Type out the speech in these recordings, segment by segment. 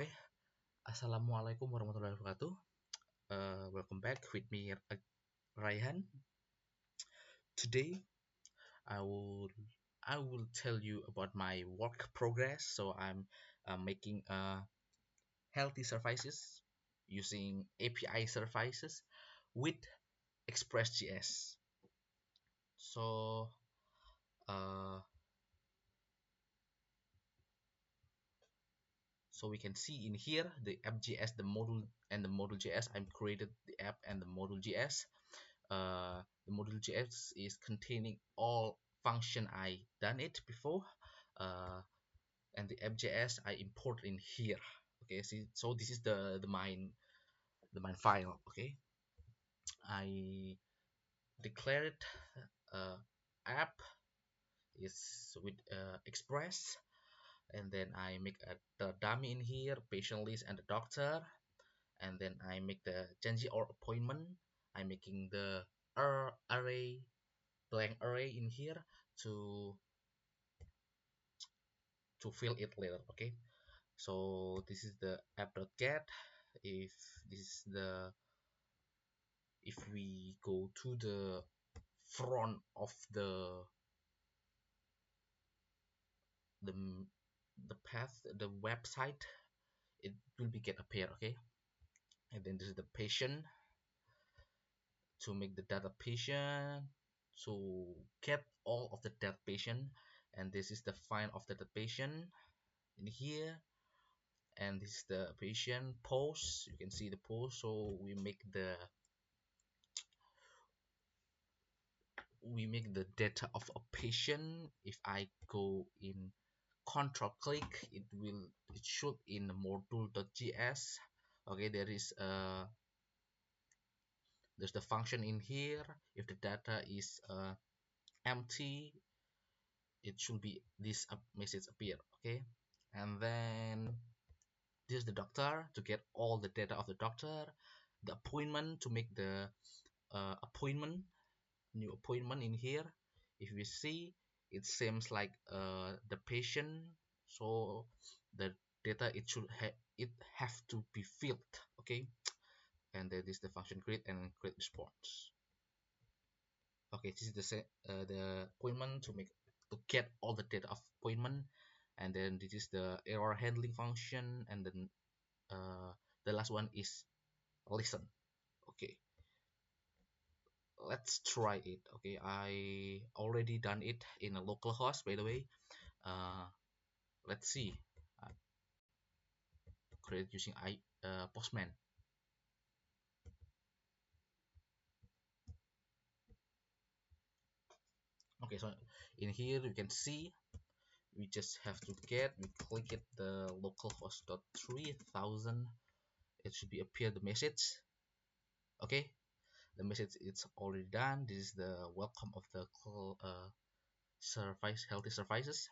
Oke, Assalamualaikum warahmatullahi wabarakatuh. Welcome back with me, Raihan. Today, I will I will tell you about my work progress. So I'm making healthy services using API services with Express.js. So uh, so we can see in here the app.js, the module, and the module.js. I've created the app and the module.js. The module.js is containing all function I done it before, and the app.js I import in here. Okay, see, so this is the main file. Okay, I declared app is with express, and then I make the dummy in here, patient list and the doctor, and then I make the janji or appointment. I'm making the array, blank array in here to fill it later. Okay, so this is the app.get. If this is the if we go to the front of the the path, the website, it will be get appear. Okay, and then this is the patient, to make the data patient, to get all of the data patient, and this is the find of the data patient in here, and this is the patient post. You can see the post. So we make the data of a patient. If I go in control click, it should in module.js. Okay, there's the function in here. If the data is empty, it should be this message appear. Okay, and then this is the doctor, to get all the data of the doctor, the appointment, to make the new appointment in here. If we see, it seems like the patient, so the data it have to be filled. Okay, and then this is the function create and create response. Okay, this is the appointment, to get all the data of appointment, and then this is the error handling function, and then the last one is listen. Okay, let's try it. Okay, I already done it in a local host, by the way. Let's see. uh, Create using postman. Okay, so in here you can see we just have to we click it, the localhost 3000. It should be appear the message. Okay, the message it's already done. This is the welcome of the service, healthy services.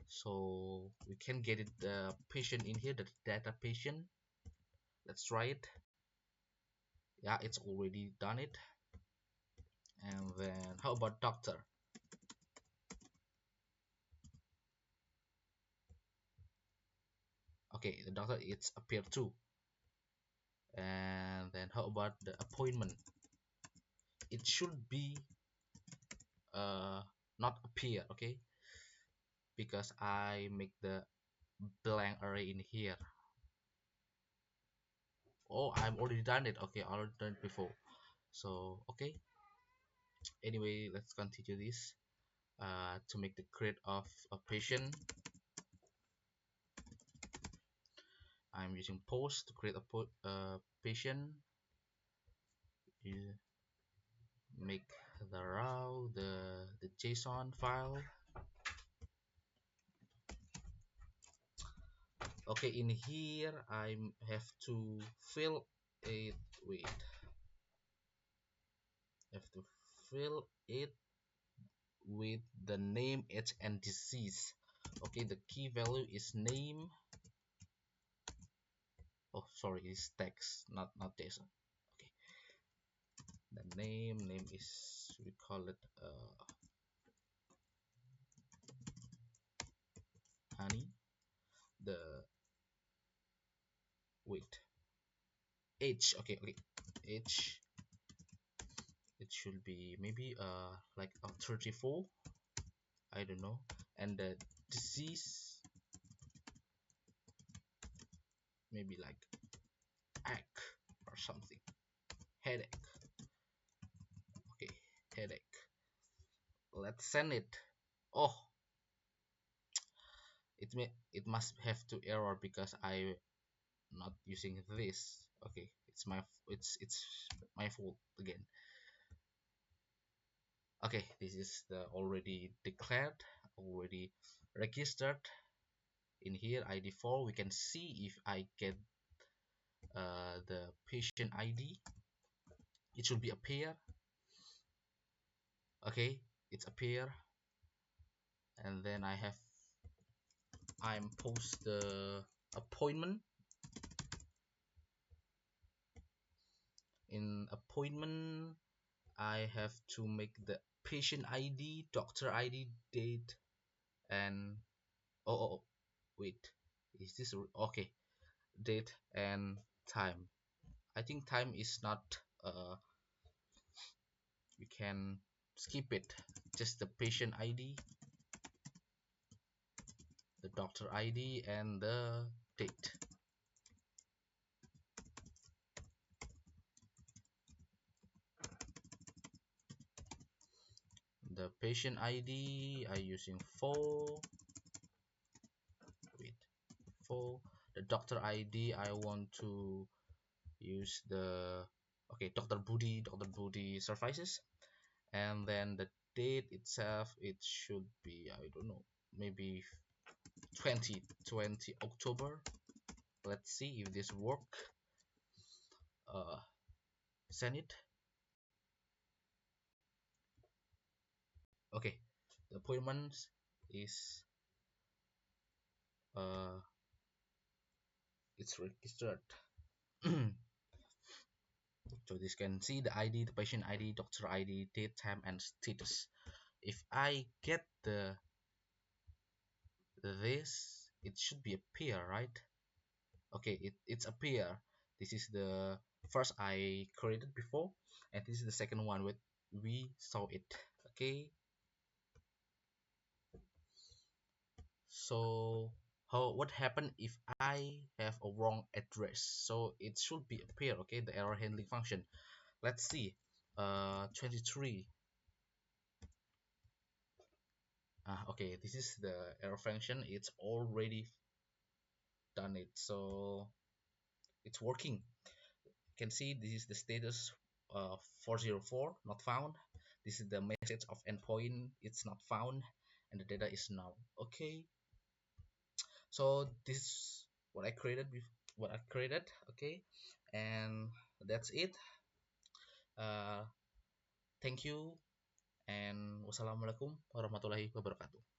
So we can get it, the patient in here, the data patient. Let's try it. Yeah, it's already done it. And then how about doctor? Okay, the doctor, it's appeared too. And then how about the appointment? It should be not appear. Okay, because I make the blank array in here. Oh, I've already done it. Okay, I already done it before. So okay, anyway, let's continue this. To make the create of a patient, I'm using post to create a patient. You make the raw, the JSON file. Okay, in here I have to fill it with the name, age, and disease. Okay, the key value is name. Oh, sorry, it's text, not JSON. Okay, the name is, we call it honey. The wait, age. Okay, okay, age, it should be maybe like 34, I don't know. And the disease, maybe like ache or something, headache. Okay, headache. Let's send it. Oh, it must have to error because I not using this. Okay, it's my fault again. Okay, this is the already declared, already registered. In here ID4 we can see if I get the patient ID, it should be appear. Okay, it's appear. And then I'm post the appointment. In appointment I have to make the patient ID, doctor ID, date, and oh, wait, is this okay, date and time. I think time is not we can skip it, just the patient ID, the doctor ID, and the date. The patient ID I using 4, wait, 4. The doctor ID I want to use the, okay, Dr. Budi services. And then the date itself, it should be, I don't know, maybe 2020 October. Let's see if this work. Send it. Okay, the appointment is uh it's registered. So this can see the ID, the patient ID, doctor ID, date, time, and status. If I get this, it should be appear, right? Okay, it's appear. This is the first I created before, and this is the second one with we saw it. Okay, so what happened if I have a wrong address? So it should be appear. Okay, the error handling function. Let's see. 23. Okay, this is the error function. It's already done it, so it's working. You can see this is the status 404 not found. This is the message of endpoint, it's not found, and the data is null. Okay, so this is what I created okay, and that's it. uh, Thank you, and wassalamualaikum warahmatullahi wabarakatuh.